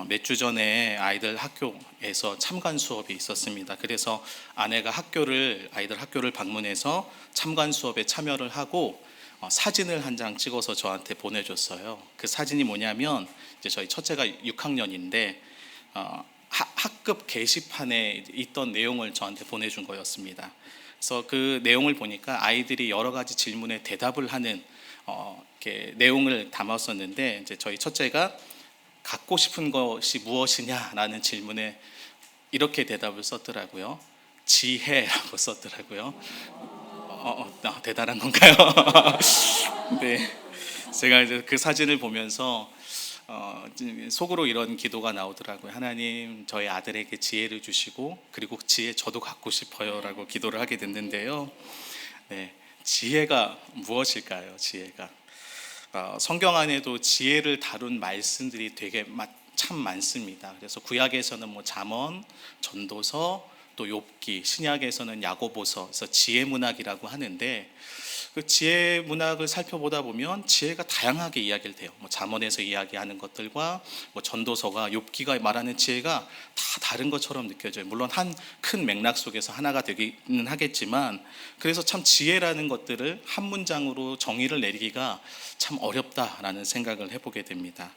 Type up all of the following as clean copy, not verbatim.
몇 주 전에 아이들 학교에서 참관 수업이 있었습니다. 그래서 아내가 아이들 학교를 방문해서 참관 수업에 참여를 하고 사진을 한 장 찍어서 저한테 보내줬어요. 그 사진이 뭐냐면 이제 저희 첫째가 6학년인데 학급 게시판에 있던 내용을 저한테 보내준 거였습니다. 그래서 그 내용을 보니까 아이들이 여러 가지 질문에 대답을 하는 이렇게 내용을 담았었는데, 이제 저희 첫째가 갖고 싶은 것이 무엇이냐라는 질문에 이렇게 대답을 썼더라고요. 지혜라고 썼더라고요. 대단한 건가요? 네, 제가 이제 그 사진을 보면서 속으로 이런 기도가 나오더라고요. 하나님, 저희 아들에게 지혜를 주시고 그리고 지혜 저도 갖고 싶어요라고 기도를 하게 됐는데요. 네, 지혜가 무엇일까요? 지혜가 성경 안에도 지혜를 다룬 말씀들이 되게 참 많습니다. 그래서 구약에서는 잠언, 전도서, 또 욥기, 신약에서는 야고보서, 그래서 지혜 문학이라고 하는데, 그 지혜 문학을 살펴보다 보면 지혜가 다양하게 이야기를 돼요. 잠언에서 이야기하는 것들과 전도서가, 욥기가 말하는 지혜가 다 다른 것처럼 느껴져요. 물론 한 큰 맥락 속에서 하나가 되기는 하겠지만, 그래서 참 지혜라는 것들을 한 문장으로 정의를 내리기가 참 어렵다라는 생각을 해보게 됩니다.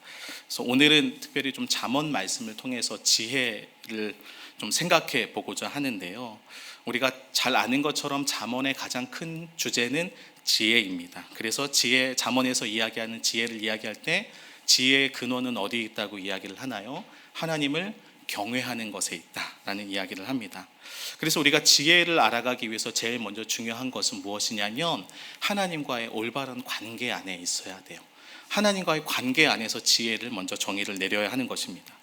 그래서 오늘은 특별히 좀 잠언 말씀을 통해서 지혜를 좀 생각해 보고자 하는데요. 우리가 잘 아는 것처럼 잠언의 가장 큰 주제는 지혜입니다. 그래서 잠언에서 이야기하는 지혜를 이야기할 때 지혜의 근원은 어디에 있다고 이야기를 하나요? 하나님을 경외하는 것에 있다라는 이야기를 합니다. 그래서 우리가 지혜를 알아가기 위해서 제일 먼저 중요한 것은 무엇이냐면 하나님과의 올바른 관계 안에 있어야 돼요. 하나님과의 관계 안에서 지혜를 먼저 정의를 내려야 하는 것입니다.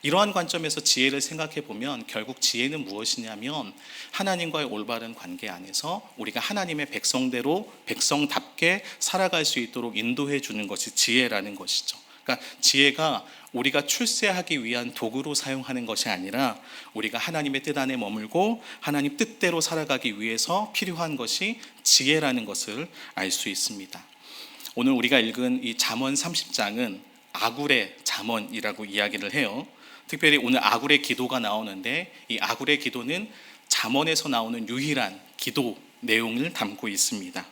이러한 관점에서 지혜를 생각해 보면 결국 지혜는 무엇이냐면 하나님과의 올바른 관계 안에서 우리가 하나님의 백성대로 백성답게 살아갈 수 있도록 인도해 주는 것이 지혜라는 것이죠. 그러니까 지혜가 우리가 출세하기 위한 도구로 사용하는 것이 아니라 우리가 하나님의 뜻 안에 머물고 하나님 뜻대로 살아가기 위해서 필요한 것이 지혜라는 것을 알 수 있습니다. 오늘 우리가 읽은 이 잠언 30장은 아굴의 잠언이라고 이야기를 해요. 특별히 오늘 아굴의 기도가 나오는데 이 아굴의 기도는 잠언에서 나오는 유일한 기도 내용을 담고 있습니다.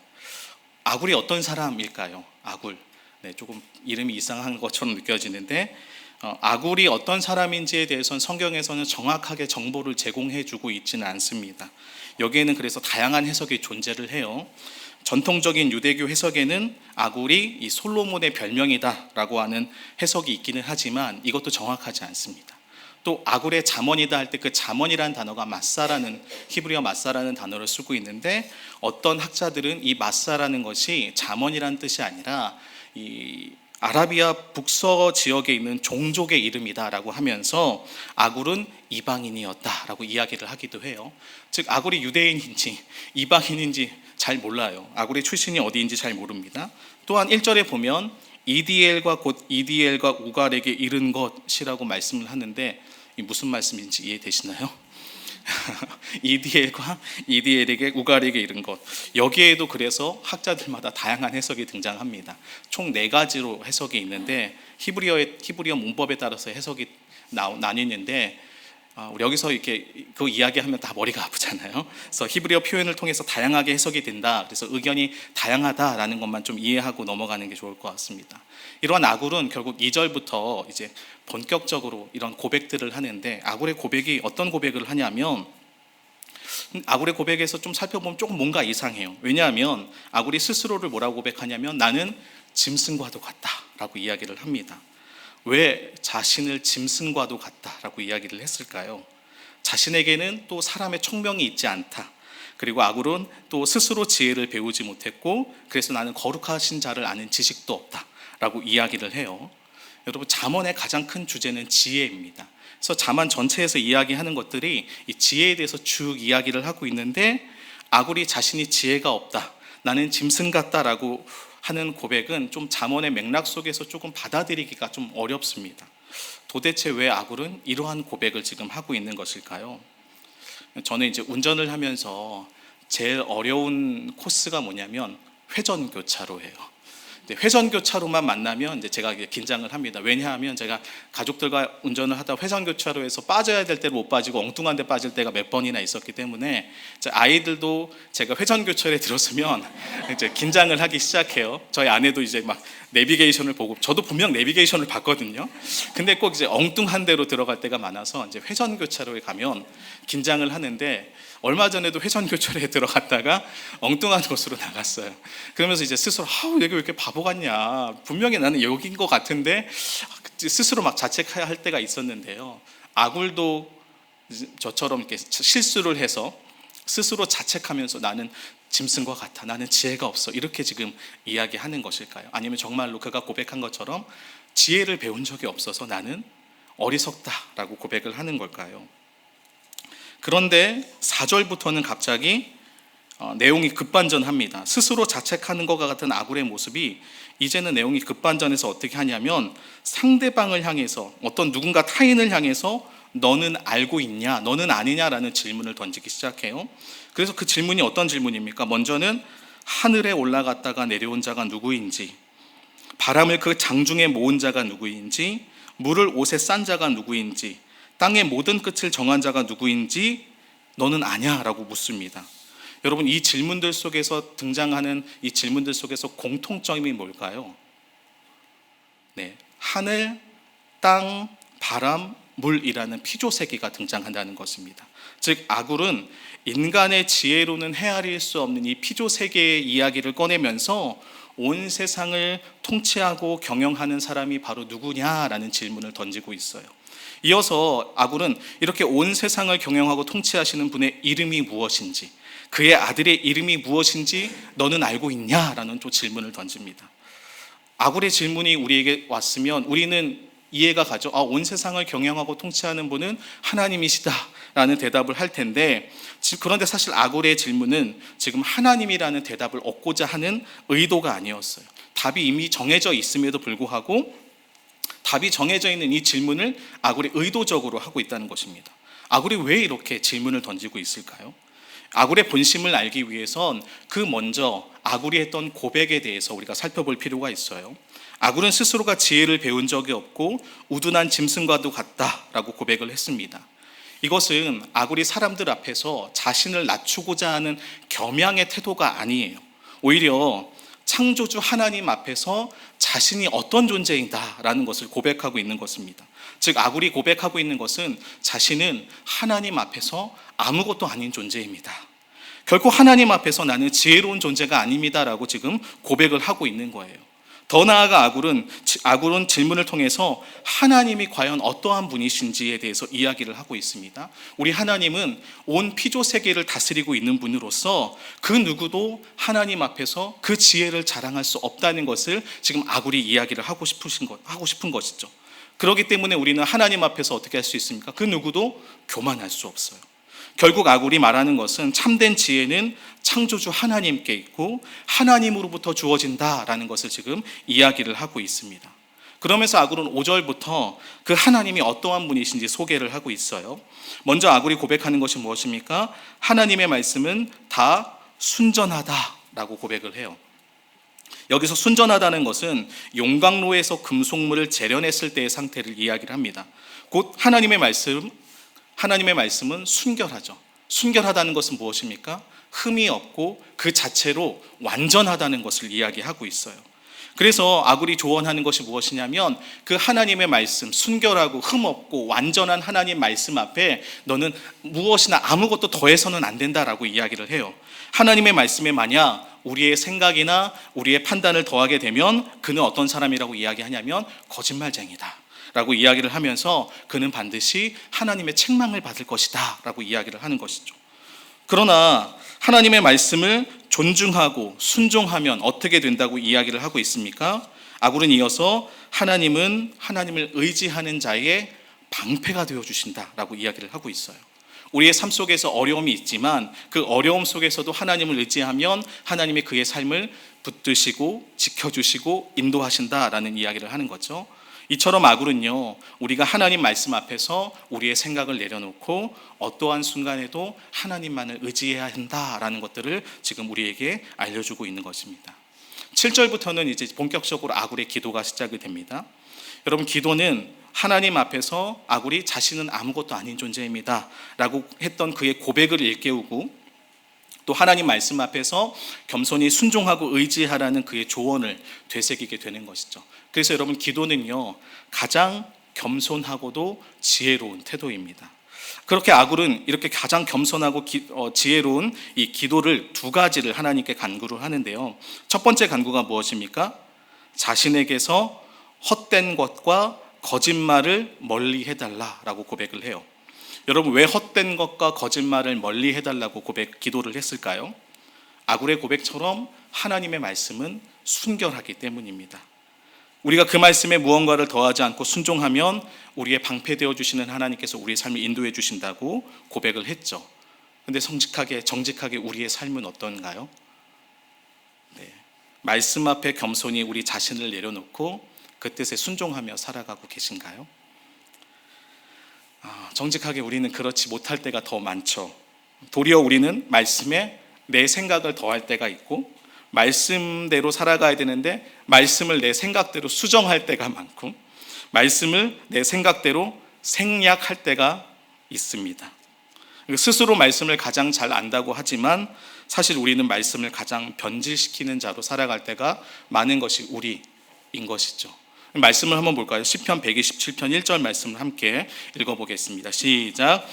아굴이 어떤 사람일까요? 아굴. 네, 조금 이름이 이상한 것처럼 느껴지는데 아굴이 어떤 사람인지에 대해서는 성경에서는 정확하게 정보를 제공해주고 있지는 않습니다. 여기에는 그래서 다양한 해석이 존재를 해요. 전통적인 유대교 해석에는 아굴이 이 솔로몬의 별명이다라고 하는 해석이 있기는 하지만 이것도 정확하지 않습니다. 또 아굴의 잠언이다 할 때 그 잠언이라는 단어가 마사라는 히브리어 마사라는 단어를 쓰고 있는데 어떤 학자들은 이 마사라는 것이 잠언이라는 뜻이 아니라 이 아라비아 북서 지역에 있는 종족의 이름이다라고 하면서 아굴은 이방인이었다라고 이야기를 하기도 해요. 즉 아굴이 유대인인지 이방인인지 잘 몰라요. 아굴의 출신이 어디인지 잘 모릅니다. 또한 1절에 보면 이디엘과 곧 이디엘과 우갈에게 이른 것이라고 말씀을 하는데 이 무슨 말씀인지 이해되시나요? 이디엘과 이디엘에게 우갈에게 이른 것. 여기에도 그래서 학자들마다 다양한 해석이 등장합니다. 총 4가지로 해석이 있는데 히브리어 문법에 따라서 해석이 나뉘는데 우리 여기서 이렇게 그 이야기하면 다 머리가 아프잖아요. 그래서 히브리어 표현을 통해서 다양하게 해석이 된다. 그래서 의견이 다양하다라는 것만 좀 이해하고 넘어가는 게 좋을 것 같습니다. 이러한 아굴은 결국 2절부터 이제 본격적으로 이런 고백들을 하는데 아굴의 고백이 어떤 고백을 하냐면 아굴의 고백에서 좀 살펴보면 조금 뭔가 이상해요. 왜냐하면 아굴이 스스로를 뭐라고 고백하냐면 나는 짐승과도 같다라고 이야기를 합니다. 왜 자신을 짐승과도 같다라고 이야기를 했을까요? 자신에게는 또 사람의 총명이 있지 않다. 그리고 아굴은 또 스스로 지혜를 배우지 못했고 그래서 나는 거룩하신 자를 아는 지식도 없다라고 이야기를 해요. 여러분 잠언의 가장 큰 주제는 지혜입니다. 그래서 잠언 전체에서 이야기하는 것들이 이 지혜에 대해서 쭉 이야기를 하고 있는데 아굴이 자신이 지혜가 없다. 나는 짐승 같다라고 하는 고백은 좀 잠언의 맥락 속에서 조금 받아들이기가 좀 어렵습니다. 도대체 왜 아굴은 이러한 고백을 지금 하고 있는 것일까요? 저는 이제 운전을 하면서 제일 어려운 코스가 뭐냐면 회전교차로예요. 회전교차로만 만나면 이제 제가 긴장을 합니다. 왜냐하면 제가 가족들과 운전을 하다 회전교차로에서 빠져야 될 때를 못 빠지고 엉뚱한 데 빠질 때가 몇 번이나 있었기 때문에 아이들도 제가 회전교차로에 들었으면 이제 긴장을 하기 시작해요. 저희 아내도 이제 막 내비게이션을 보고, 저도 분명 내비게이션을 봤거든요. 근데 꼭 이제 엉뚱한 데로 들어갈 때가 많아서 이제 회전교차로에 가면 긴장을 하는데, 얼마 전에도 회전교차로에 들어갔다가 엉뚱한 곳으로 나갔어요. 그러면서 이제 스스로 여기 왜 이렇게 바보 같냐, 분명히 나는 여기인 것 같은데, 스스로 막 자책할 때가 있었는데요. 아굴도 저처럼 이렇게 실수를 해서 스스로 자책하면서 나는 짐승과 같아, 나는 지혜가 없어, 이렇게 지금 이야기하는 것일까요? 아니면 정말로 그가 고백한 것처럼 지혜를 배운 적이 없어서 나는 어리석다라고 고백을 하는 걸까요? 그런데 4절부터는 갑자기 내용이 급반전합니다. 스스로 자책하는 것과 같은 아굴의 모습이 이제는 내용이 급반전해서 어떻게 하냐면, 상대방을 향해서, 어떤 누군가 타인을 향해서 너는 알고 있냐, 너는 아니냐라는 질문을 던지기 시작해요. 그래서 그 질문이 어떤 질문입니까? 먼저는 하늘에 올라갔다가 내려온 자가 누구인지, 바람을 그 장중에 모은 자가 누구인지, 물을 옷에 싼 자가 누구인지, 땅의 모든 끝을 정한 자가 누구인지 너는 아냐? 라고 묻습니다. 여러분, 이 질문들 속에서 등장하는 이 질문들 속에서 공통점이 뭘까요? 하늘, 땅, 바람, 물이라는 피조세계가 등장한다는 것입니다. 즉, 아굴은 인간의 지혜로는 헤아릴 수 없는 이 피조세계의 이야기를 꺼내면서 온 세상을 통치하고 경영하는 사람이 바로 누구냐라는 질문을 던지고 있어요. 이어서 아굴은 이렇게 온 세상을 경영하고 통치하시는 분의 이름이 무엇인지, 그의 아들의 이름이 무엇인지 너는 알고 있냐라는 또 질문을 던집니다. 아굴의 질문이 우리에게 왔으면 우리는 이해가 가죠. 온 세상을 경영하고 통치하는 분은 하나님이시다라는 대답을 할 텐데, 그런데 사실 아굴의 질문은 지금 하나님이라는 대답을 얻고자 하는 의도가 아니었어요. 답이 이미 정해져 있음에도 불구하고 답이 정해져 있는 이 질문을 아굴이 의도적으로 하고 있다는 것입니다. 아굴이 왜 이렇게 질문을 던지고 있을까요? 아굴의 본심을 알기 위해선 그 먼저 아굴이 했던 고백에 대해서 우리가 살펴볼 필요가 있어요. 아굴은 스스로가 지혜를 배운 적이 없고 우둔한 짐승과도 같다라고 고백을 했습니다. 이것은 아굴이 사람들 앞에서 자신을 낮추고자 하는 겸양의 태도가 아니에요. 오히려 창조주 하나님 앞에서 자신이 어떤 존재이다라는 것을 고백하고 있는 것입니다. 즉, 아굴이 고백하고 있는 것은 자신은 하나님 앞에서 아무것도 아닌 존재입니다. 결코 하나님 앞에서 나는 지혜로운 존재가 아닙니다라고 지금 고백을 하고 있는 거예요. 더 나아가 아굴은 질문을 통해서 하나님이 과연 어떠한 분이신지에 대해서 이야기를 하고 있습니다. 우리 하나님은 온 피조 세계를 다스리고 있는 분으로서 그 누구도 하나님 앞에서 그 지혜를 자랑할 수 없다는 것을 지금 아굴이 이야기를 하고 싶은 것이죠. 그렇기 때문에 우리는 하나님 앞에서 어떻게 할 수 있습니까? 그 누구도 교만할 수 없어요. 결국 아굴이 말하는 것은 참된 지혜는 창조주 하나님께 있고 하나님으로부터 주어진다라는 것을 지금 이야기를 하고 있습니다. 그러면서 아굴은 5절부터 그 하나님이 어떠한 분이신지 소개를 하고 있어요. 먼저 아굴이 고백하는 것이 무엇입니까? 하나님의 말씀은 다 순전하다라고 고백을 해요. 여기서 순전하다는 것은 용광로에서 금속물을 재련했을 때의 상태를 이야기를 합니다. 곧 하나님의 말씀은 순결하죠. 순결하다는 것은 무엇입니까? 흠이 없고 그 자체로 완전하다는 것을 이야기하고 있어요. 그래서 아굴이 조언하는 것이 무엇이냐면, 그 하나님의 말씀, 순결하고 흠 없고 완전한 하나님 말씀 앞에 너는 무엇이나 아무것도 더해서는 안 된다라고 이야기를 해요. 하나님의 말씀에 만약 우리의 생각이나 우리의 판단을 더하게 되면 그는 어떤 사람이라고 이야기하냐면 거짓말쟁이다 라고 이야기를 하면서 그는 반드시 하나님의 책망을 받을 것이다 라고 이야기를 하는 것이죠. 그러나 하나님의 말씀을 존중하고 순종하면 어떻게 된다고 이야기를 하고 있습니까? 아굴은 이어서 하나님을 의지하는 자의 방패가 되어주신다라고 이야기를 하고 있어요. 우리의 삶 속에서 어려움이 있지만 그 어려움 속에서도 하나님을 의지하면 하나님이 그의 삶을 붙드시고 지켜주시고 인도하신다라는 이야기를 하는 거죠. 이처럼 아굴은요, 우리가 하나님 말씀 앞에서 우리의 생각을 내려놓고 어떠한 순간에도 하나님만을 의지해야 한다라는 것들을 지금 우리에게 알려주고 있는 것입니다. 7절부터는 이제 본격적으로 아굴의 기도가 시작이 됩니다. 여러분, 기도는 하나님 앞에서 아굴이 자신은 아무것도 아닌 존재입니다 라고 했던 그의 고백을 일깨우고, 또 하나님 말씀 앞에서 겸손히 순종하고 의지하라는 그의 조언을 되새기게 되는 것이죠. 그래서 여러분, 기도는요, 가장 겸손하고도 지혜로운 태도입니다. 그렇게 아굴은 이렇게 가장 겸손하고 지혜로운 이 기도를 두 가지를 하나님께 간구를 하는데요. 첫 번째 간구가 무엇입니까? 자신에게서 헛된 것과 거짓말을 멀리 해달라라고 고백을 해요. 여러분, 왜 헛된 것과 거짓말을 멀리 해달라고 기도를 했을까요? 아굴의 고백처럼 하나님의 말씀은 순결하기 때문입니다. 우리가 그 말씀에 무언가를 더하지 않고 순종하면 우리의 방패되어 주시는 하나님께서 우리의 삶을 인도해 주신다고 고백을 했죠. 그런데 정직하게 우리의 삶은 어떤가요? 네. 말씀 앞에 겸손히 우리 자신을 내려놓고 그 뜻에 순종하며 살아가고 계신가요? 정직하게 우리는 그렇지 못할 때가 더 많죠. 도리어 우리는 말씀에 내 생각을 더할 때가 있고, 말씀대로 살아가야 되는데 말씀을 내 생각대로 수정할 때가 많고, 말씀을 내 생각대로 생략할 때가 있습니다. 스스로 말씀을 가장 잘 안다고 하지만 사실 우리는 말씀을 가장 변질시키는 자로 살아갈 때가 많은 것이 우리인 것이죠. 말씀을 한번 볼까요? 시편 127편 1절 말씀을 함께 읽어보겠습니다. 시작.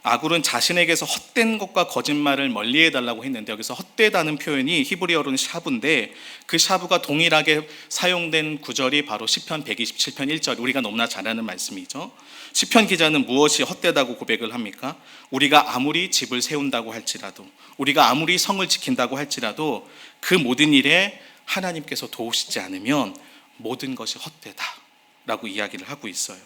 아굴은 자신에게서 헛된 것과 거짓말을 멀리해달라고 했는데, 여기서 헛되다는 표현이 히브리어로는 샤브인데, 그 샤브가 동일하게 사용된 구절이 바로 시편 127편 1절, 우리가 너무나 잘 아는 말씀이죠. 시편 기자는 무엇이 헛되다고 고백을 합니까? 우리가 아무리 집을 세운다고 할지라도, 우리가 아무리 성을 지킨다고 할지라도 그 모든 일에 하나님께서 도우시지 않으면 모든 것이 헛되다라고 이야기를 하고 있어요.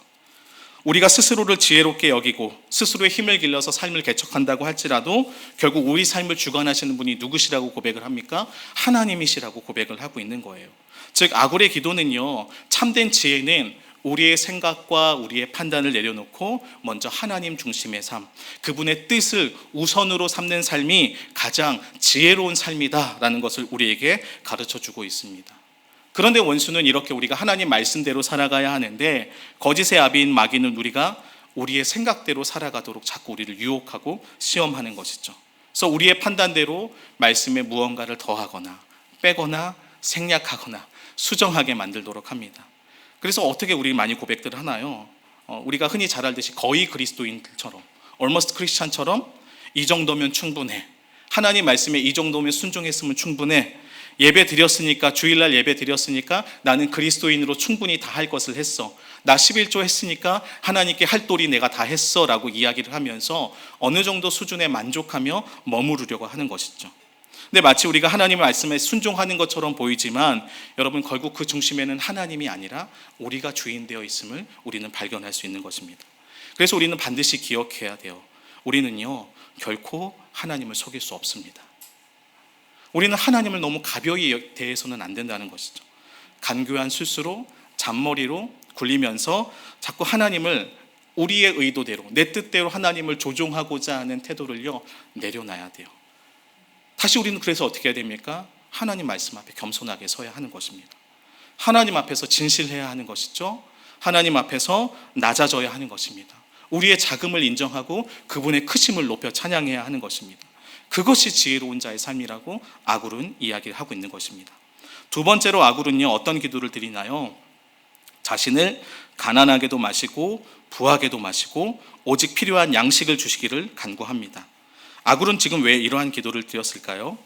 우리가 스스로를 지혜롭게 여기고 스스로의 힘을 길러서 삶을 개척한다고 할지라도 결국 우리 삶을 주관하시는 분이 누구시라고 고백을 합니까? 하나님이시라고 고백을 하고 있는 거예요. 즉, 아굴의 기도는요, 참된 지혜는 우리의 생각과 우리의 판단을 내려놓고 먼저 하나님 중심의 삶, 그분의 뜻을 우선으로 삼는 삶이 가장 지혜로운 삶이다라는 것을 우리에게 가르쳐주고 있습니다. 그런데 원수는 이렇게 우리가 하나님 말씀대로 살아가야 하는데, 거짓의 아비인 마귀는 우리가 우리의 생각대로 살아가도록 자꾸 우리를 유혹하고 시험하는 것이죠. 그래서 우리의 판단대로 말씀에 무언가를 더하거나 빼거나 생략하거나 수정하게 만들도록 합니다. 그래서 어떻게 우리 많이 고백들을 하나요? 우리가 흔히 잘 알듯이 거의 그리스도인들처럼, almost 크리스찬처럼 이 정도면 충분해, 하나님 말씀에 이 정도면 순종했으면 충분해, 예배 드렸으니까, 주일날 예배 드렸으니까 나는 그리스도인으로 충분히 다 할 것을 했어, 나 11조 했으니까 하나님께 할 도리 내가 다 했어 라고 이야기를 하면서 어느 정도 수준에 만족하며 머무르려고 하는 것이죠. 근데 마치 우리가 하나님의 말씀에 순종하는 것처럼 보이지만 여러분, 결국 그 중심에는 하나님이 아니라 우리가 주인 되어 있음을 우리는 발견할 수 있는 것입니다. 그래서 우리는 반드시 기억해야 돼요. 우리는요, 결코 하나님을 속일 수 없습니다. 우리는 하나님을 너무 가벼이 대해서는 안 된다는 것이죠. 간교한 술수로 잔머리로 굴리면서 자꾸 하나님을 우리의 의도대로, 내 뜻대로 하나님을 조종하고자 하는 태도를요, 내려놔야 돼요. 다시 우리는 그래서 어떻게 해야 됩니까? 하나님 말씀 앞에 겸손하게 서야 하는 것입니다. 하나님 앞에서 진실해야 하는 것이죠. 하나님 앞에서 낮아져야 하는 것입니다. 우리의 작음을 인정하고 그분의 크심을 높여 찬양해야 하는 것입니다. 그것이 지혜로운 자의 삶이라고 아굴은 이야기를 하고 있는 것입니다. 두 번째로 아굴은요, 어떤 기도를 드리나요? 자신을 가난하게도 마시고 부하게도 마시고 오직 필요한 양식을 주시기를 간구합니다. 아굴은 지금 왜 이러한 기도를 드렸을까요?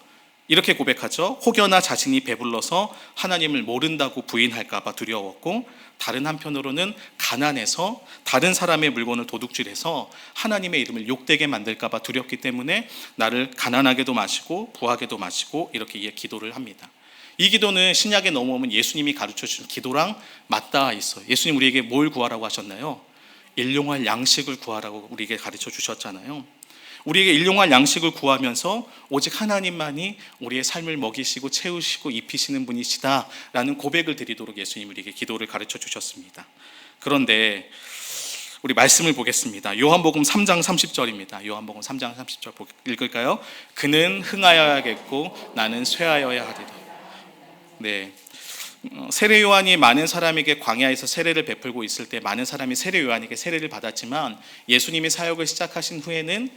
이렇게 고백하죠. 혹여나 자신이 배불러서 하나님을 모른다고 부인할까 봐 두려웠고, 다른 한편으로는 가난해서 다른 사람의 물건을 도둑질해서 하나님의 이름을 욕되게 만들까 봐 두렵기 때문에 나를 가난하게도 마시고 부하게도 마시고 이렇게 기도를 합니다. 이 기도는 신약에 넘어오면 예수님이 가르쳐 주신 기도랑 맞닿아 있어요. 예수님 우리에게 뭘 구하라고 하셨나요? 일용할 양식을 구하라고 우리에게 가르쳐 주셨잖아요. 우리에게 일용할 양식을 구하면서 오직 하나님만이 우리의 삶을 먹이시고 채우시고 입히시는 분이시다라는 고백을 드리도록 예수님 우리에게 기도를 가르쳐 주셨습니다. 그런데 우리 말씀을 보겠습니다. 요한복음 3장 30절입니다. 요한복음 3장 30절 읽을까요? 그는 흥하여야겠고 나는 쇠하여야 하리라. 네. 세례 요한이 많은 사람에게 광야에서 세례를 베풀고 있을 때 많은 사람이 세례 요한에게 세례를 받았지만 예수님이 사역을 시작하신 후에는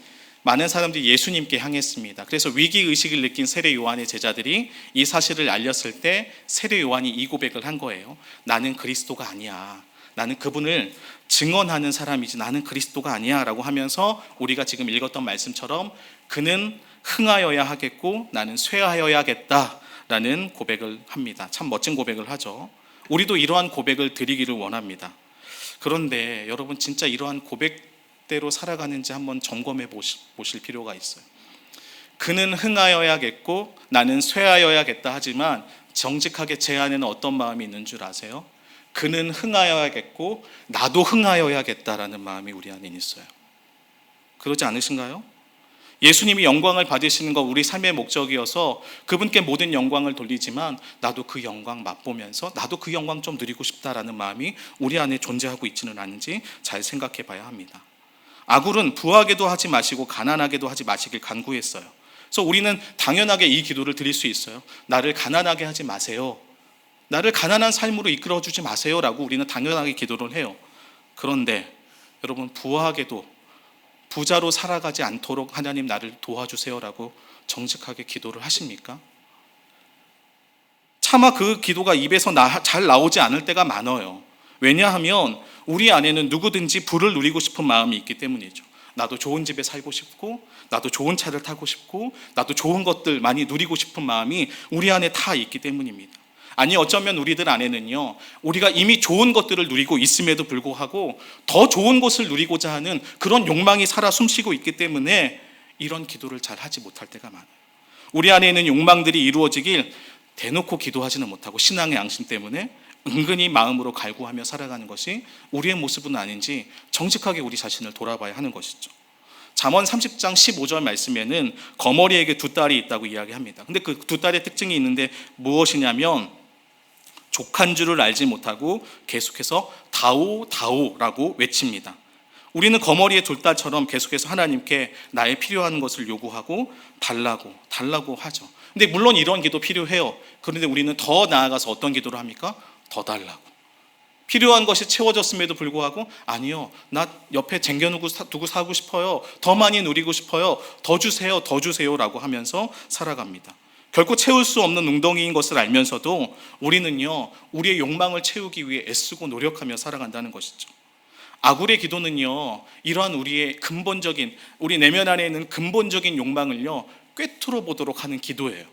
많은 사람들이 예수님께 향했습니다. 그래서 위기의식을 느낀 세례 요한의 제자들이 이 사실을 알렸을 때 세례 요한이 이 고백을 한 거예요. 나는 그리스도가 아니야. 나는 그분을 증언하는 사람이지 나는 그리스도가 아니야 라고 하면서 우리가 지금 읽었던 말씀처럼 그는 흥하여야 하겠고 나는 쇠하여야겠다 라는 고백을 합니다. 참 멋진 고백을 하죠. 우리도 이러한 고백을 드리기를 원합니다. 그런데 여러분 진짜 이러한 고백대로 살아가는지 한번 점검해 보실 필요가 있어요. 그는 흥하여야겠고 나는 쇠하여야겠다 하지만 정직하게 제 안에는 어떤 마음이 있는 줄 아세요? 그는 흥하여야겠고 나도 흥하여야겠다라는 마음이 우리 안에 있어요. 그러지 않으신가요? 예수님이 영광을 받으시는 거 우리 삶의 목적이어서 그분께 모든 영광을 돌리지만 나도 그 영광 맛보면서 나도 그 영광 좀 누리고 싶다라는 마음이 우리 안에 존재하고 있지는 않은지 잘 생각해 봐야 합니다. 아굴은 부하게도 하지 마시고 가난하게도 하지 마시길 간구했어요. 그래서 우리는 당연하게 이 기도를 드릴 수 있어요. 나를 가난하게 하지 마세요. 나를 가난한 삶으로 이끌어주지 마세요 라고 우리는 당연하게 기도를 해요. 그런데 여러분 부하게도 부자로 살아가지 않도록 하나님 나를 도와주세요 라고 정직하게 기도를 하십니까? 차마 그 기도가 입에서 잘 나오지 않을 때가 많아요. 왜냐하면 우리 안에는 누구든지 부를 누리고 싶은 마음이 있기 때문이죠. 나도 좋은 집에 살고 싶고 나도 좋은 차를 타고 싶고 나도 좋은 것들 많이 누리고 싶은 마음이 우리 안에 다 있기 때문입니다. 아니 어쩌면 우리들 안에는요 우리가 이미 좋은 것들을 누리고 있음에도 불구하고 더 좋은 것을 누리고자 하는 그런 욕망이 살아 숨쉬고 있기 때문에 이런 기도를 잘 하지 못할 때가 많아요. 우리 안에 있는 욕망들이 이루어지길 대놓고 기도하지는 못하고 신앙의 양심 때문에 은근히 마음으로 갈구하며 살아가는 것이 우리의 모습은 아닌지 정직하게 우리 자신을 돌아봐야 하는 것이죠. 잠언 30장 15절 말씀에는 거머리에게 두 딸이 있다고 이야기합니다. 근데 그 두 딸의 특징이 있는데 무엇이냐면 족한 줄을 알지 못하고 계속해서 다오라고 외칩니다. 우리는 거머리의 두 딸처럼 계속해서 하나님께 나의 필요한 것을 요구하고 달라고 하죠. 근데 물론 이런 기도 필요해요. 그런데 우리는 더 나아가서 어떤 기도를 합니까? 더 달라고. 필요한 것이 채워졌음에도 불구하고 아니요, 나 옆에 쟁겨두고 사고 싶어요. 더 많이 누리고 싶어요. 더 주세요 라고 하면서 살아갑니다. 결코 채울 수 없는 웅덩이인 것을 알면서도 우리는요 우리의 욕망을 채우기 위해 애쓰고 노력하며 살아간다는 것이죠. 아굴의 기도는요 이러한 우리의 근본적인 우리 내면 안에 있는 근본적인 욕망을요 꿰뚫어 보도록 하는 기도예요.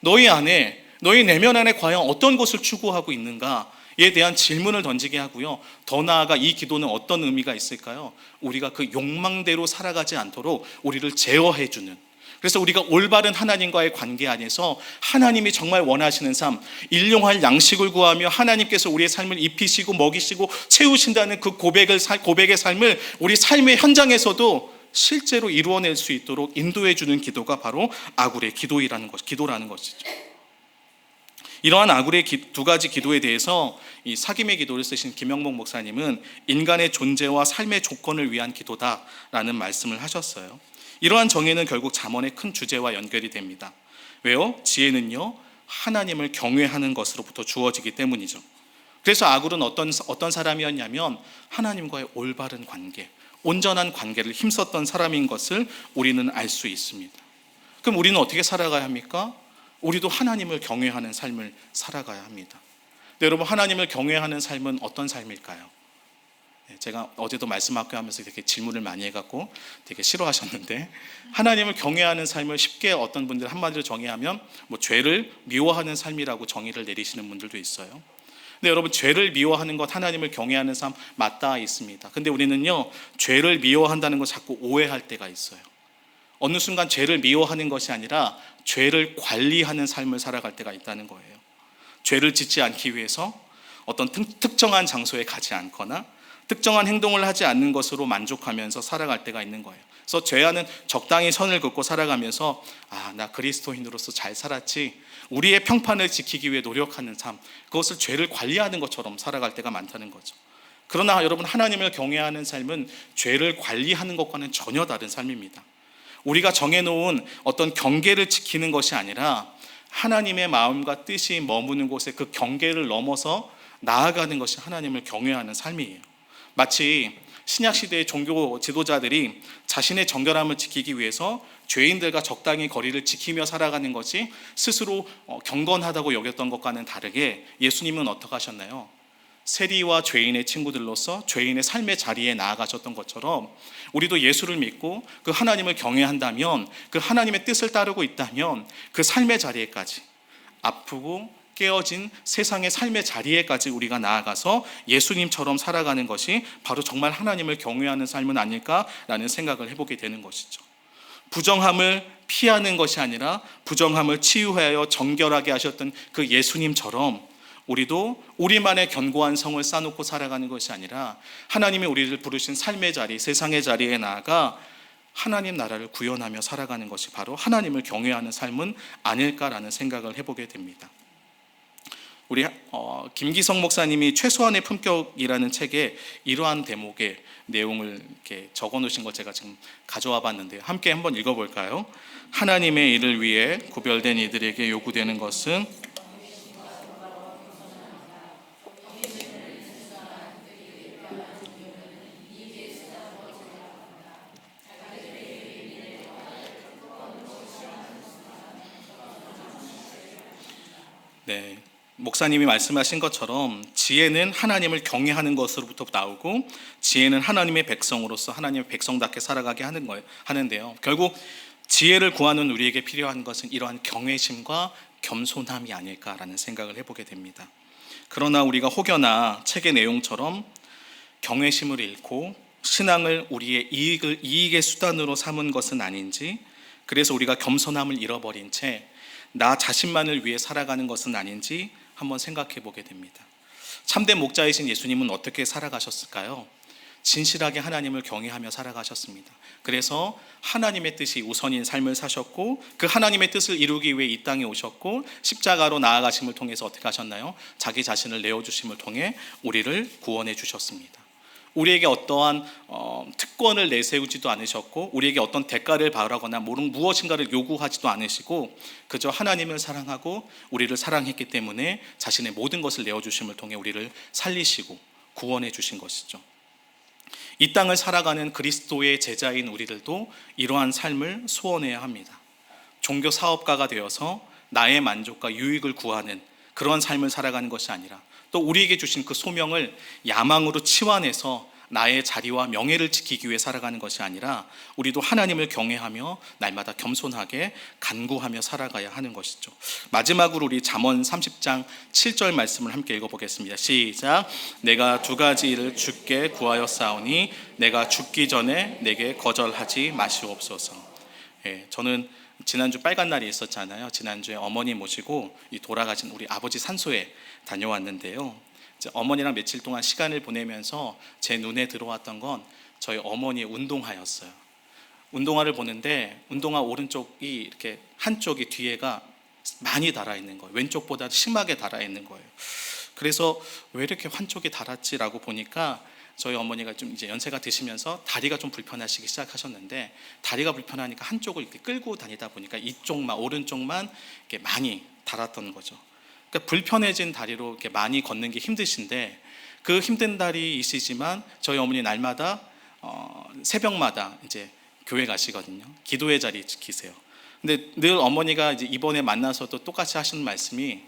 너희 내면 안에 과연 어떤 것을 추구하고 있는가에 대한 질문을 던지게 하고요. 더 나아가 이 기도는 어떤 의미가 있을까요? 우리가 그 욕망대로 살아가지 않도록 우리를 제어해주는, 그래서 우리가 올바른 하나님과의 관계 안에서 하나님이 정말 원하시는 삶, 일용할 양식을 구하며 하나님께서 우리의 삶을 입히시고 먹이시고 채우신다는 그 고백의 삶을 우리 삶의 현장에서도 실제로 이루어낼 수 있도록 인도해 주는 기도가 바로 아굴의 기도라는 것이죠. 이러한 아굴의 두 가지 기도에 대해서 이 사김의 기도를 쓰신 김영목 목사님은 인간의 존재와 삶의 조건을 위한 기도다라는 말씀을 하셨어요. 이러한 정의는 결국 잠언의 큰 주제와 연결이 됩니다. 왜요? 지혜는요 하나님을 경외하는 것으로부터 주어지기 때문이죠. 그래서 아굴은 어떤 사람이었냐면 하나님과의 올바른 관계, 온전한 관계를 힘썼던 사람인 것을 우리는 알 수 있습니다. 그럼 우리는 어떻게 살아가야 합니까? 우리도 하나님을 경외하는 삶을 살아가야 합니다. 근데 여러분 하나님을 경외하는 삶은 어떤 삶일까요? 제가 어제도 말씀학교 하면서 되게 질문을 많이 해갖고 되게 싫어하셨는데 하나님을 경외하는 삶을 쉽게 어떤 분들 한마디로 정의하면 죄를 미워하는 삶이라고 정의를 내리시는 분들도 있어요. 근데 여러분 죄를 미워하는 것 하나님을 경외하는 삶 맞닿아 있습니다. 근데 우리는요 죄를 미워한다는 걸 자꾸 오해할 때가 있어요. 어느 순간 죄를 미워하는 것이 아니라 죄를 관리하는 삶을 살아갈 때가 있다는 거예요. 죄를 짓지 않기 위해서 어떤 특정한 장소에 가지 않거나 특정한 행동을 하지 않는 것으로 만족하면서 살아갈 때가 있는 거예요. 그래서 죄와는 적당히 선을 긋고 살아가면서 나 그리스도인으로서 잘 살았지, 우리의 평판을 지키기 위해 노력하는 삶, 그것을 죄를 관리하는 것처럼 살아갈 때가 많다는 거죠. 그러나 여러분, 하나님을 경외하는 삶은 죄를 관리하는 것과는 전혀 다른 삶입니다. 우리가 정해놓은 어떤 경계를 지키는 것이 아니라 하나님의 마음과 뜻이 머무는 곳에 그 경계를 넘어서 나아가는 것이 하나님을 경외하는 삶이에요. 마치 신약시대의 종교 지도자들이 자신의 정결함을 지키기 위해서 죄인들과 적당히 거리를 지키며 살아가는 것이 스스로 경건하다고 여겼던 것과는 다르게 예수님은 어떻게 하셨나요? 세리와 죄인의 친구들로서 죄인의 삶의 자리에 나아가셨던 것처럼 우리도 예수를 믿고 그 하나님을 경외한다면, 그 하나님의 뜻을 따르고 있다면 그 삶의 자리에까지, 아프고 깨어진 세상의 삶의 자리에까지 우리가 나아가서 예수님처럼 살아가는 것이 바로 정말 하나님을 경외하는 삶은 아닐까라는 생각을 해보게 되는 것이죠. 부정함을 피하는 것이 아니라 부정함을 치유하여 정결하게 하셨던 그 예수님처럼 우리도 우리만의 견고한 성을 쌓아놓고 살아가는 것이 아니라 하나님이 우리를 부르신 삶의 자리, 세상의 자리에 나아가 하나님 나라를 구현하며 살아가는 것이 바로 하나님을 경외하는 삶은 아닐까라는 생각을 해보게 됩니다. 우리 김기성 목사님이 최소한의 품격이라는 책에 이러한 대목의 내용을 이렇게 적어놓으신 것 제가 지금 가져와 봤는데요. 함께 한번 읽어볼까요? 하나님의 일을 위해 구별된 이들에게 요구되는 것은 네, 목사님이 말씀하신 것처럼 지혜는 하나님을 경외하는 것으로부터 나오고 지혜는 하나님의 백성으로서 하나님의 백성답게 살아가게 하는데요. 결국 지혜를 구하는 우리에게 필요한 것은 이러한 경외심과 겸손함이 아닐까라는 생각을 해보게 됩니다. 그러나 우리가 혹여나 책의 내용처럼 경외심을 잃고 신앙을 우리의 이익의 수단으로 삼은 것은 아닌지, 그래서 우리가 겸손함을 잃어버린 채 나 자신만을 위해 살아가는 것은 아닌지 한번 생각해 보게 됩니다. 참된 목자이신 예수님은 어떻게 살아가셨을까요? 진실하게 하나님을 경외하며 살아가셨습니다. 그래서 하나님의 뜻이 우선인 삶을 사셨고 그 하나님의 뜻을 이루기 위해 이 땅에 오셨고 십자가로 나아가심을 통해서 어떻게 하셨나요? 자기 자신을 내어주심을 통해 우리를 구원해 주셨습니다. 우리에게 어떠한 특권을 내세우지도 않으셨고 우리에게 어떤 대가를 바라거나 무엇인가를 요구하지도 않으시고 그저 하나님을 사랑하고 우리를 사랑했기 때문에 자신의 모든 것을 내어주심을 통해 우리를 살리시고 구원해 주신 것이죠. 이 땅을 살아가는 그리스도의 제자인 우리들도 이러한 삶을 소원해야 합니다. 종교 사업가가 되어서 나의 만족과 유익을 구하는 그러한 삶을 살아가는 것이 아니라 또 우리에게 주신 그 소명을 야망으로 치환해서 나의 자리와 명예를 지키기 위해 살아가는 것이 아니라 우리도 하나님을 경외하며 날마다 겸손하게 간구하며 살아가야 하는 것이죠. 마지막으로 우리 잠언 30장 7절 말씀을 함께 읽어보겠습니다. 시작. 내가 두 가지 일을 주께 구하였사오니 내가 죽기 전에 내게 거절하지 마시옵소서. 저는 지난주 빨간 날이 있었잖아요. 지난주에 어머니 모시고 이 돌아가신 우리 아버지 산소에 다녀왔는데요. 어머니랑 며칠 동안 시간을 보내면서 제 눈에 들어왔던 건 저희 어머니의 운동화였어요. 운동화를 보는데 운동화 오른쪽이 이렇게 한쪽이 뒤에가 많이 달아있는 거예요. 왼쪽보다 심하게 달아있는 거예요. 그래서 왜 이렇게 한쪽이 달았지라고 보니까 저희 어머니가 좀 이제 연세가 드시면서 다리가 좀 불편하시기 시작하셨는데 다리가 불편하니까 한쪽을 이렇게 끌고 다니다 보니까 이쪽만 오른쪽만 이렇게 많이 달았던 거죠. 그러니까 불편해진 다리로 이렇게 많이 걷는 게 힘드신데 그 힘든 다리이시지만 저희 어머니 날마다 새벽마다 이제 교회 가시거든요. 기도의 자리 지키세요. 근데 늘 어머니가 이제 이번에 만나서도 똑같이 하시는 말씀이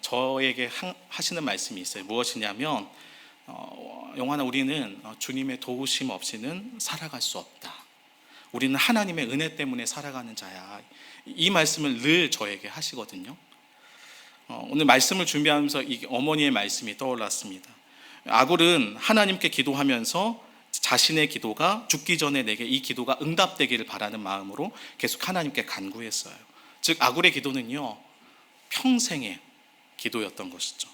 저에게 하시는 말씀이 있어요. 무엇이냐면 영환아, 우리는 주님의 도우심 없이는 살아갈 수 없다. 우리는 하나님의 은혜 때문에 살아가는 자야. 이 말씀을 늘 저에게 하시거든요. 오늘 말씀을 준비하면서 이 어머니의 말씀이 떠올랐습니다. 아굴은 하나님께 기도하면서 자신의 기도가 죽기 전에 내게 이 기도가 응답되기를 바라는 마음으로 계속 하나님께 간구했어요. 즉 아굴의 기도는요 평생의 기도였던 것이죠.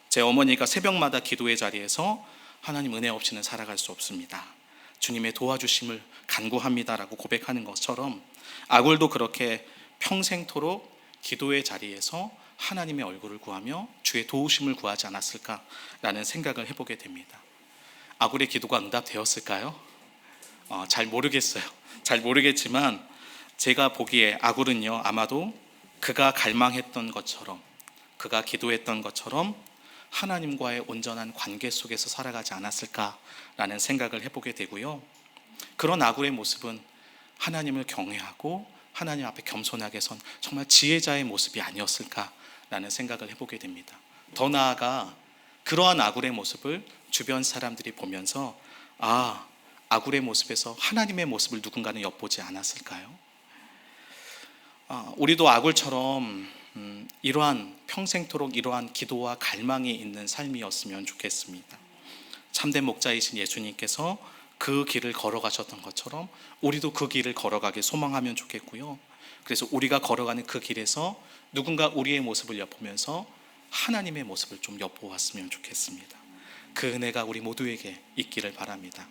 제 어머니가 새벽마다 기도의 자리에서 하나님 은혜 없이는 살아갈 수 없습니다. 주님의 도와주심을 간구합니다라고 고백하는 것처럼 아굴도 그렇게 평생토록 기도의 자리에서 하나님의 얼굴을 구하며 주의 도우심을 구하지 않았을까라는 생각을 해보게 됩니다. 아굴의 기도가 응답되었을까요? 잘 모르겠어요. 잘 모르겠지만 제가 보기에 아굴은요, 아마도 그가 갈망했던 것처럼, 그가 기도했던 것처럼 하나님과의 온전한 관계 속에서 살아가지 않았을까라는 생각을 해보게 되고요. 그런 아굴의 모습은 하나님을 경외하고 하나님 앞에 겸손하게 선 정말 지혜자의 모습이 아니었을까라는 생각을 해보게 됩니다. 더 나아가 그러한 아굴의 모습을 주변 사람들이 보면서 아굴의 모습에서 하나님의 모습을 누군가는 엿보지 않았을까요? 우리도 아굴처럼 이러한 평생토록 이러한 기도와 갈망이 있는 삶이었으면 좋겠습니다. 참된 목자이신 예수님께서 그 길을 걸어가셨던 것처럼 우리도 그 길을 걸어가길 소망하면 좋겠고요. 그래서 우리가 걸어가는 그 길에서 누군가 우리의 모습을 엿보면서 하나님의 모습을 좀 엿보았으면 좋겠습니다. 그 은혜가 우리 모두에게 있기를 바랍니다.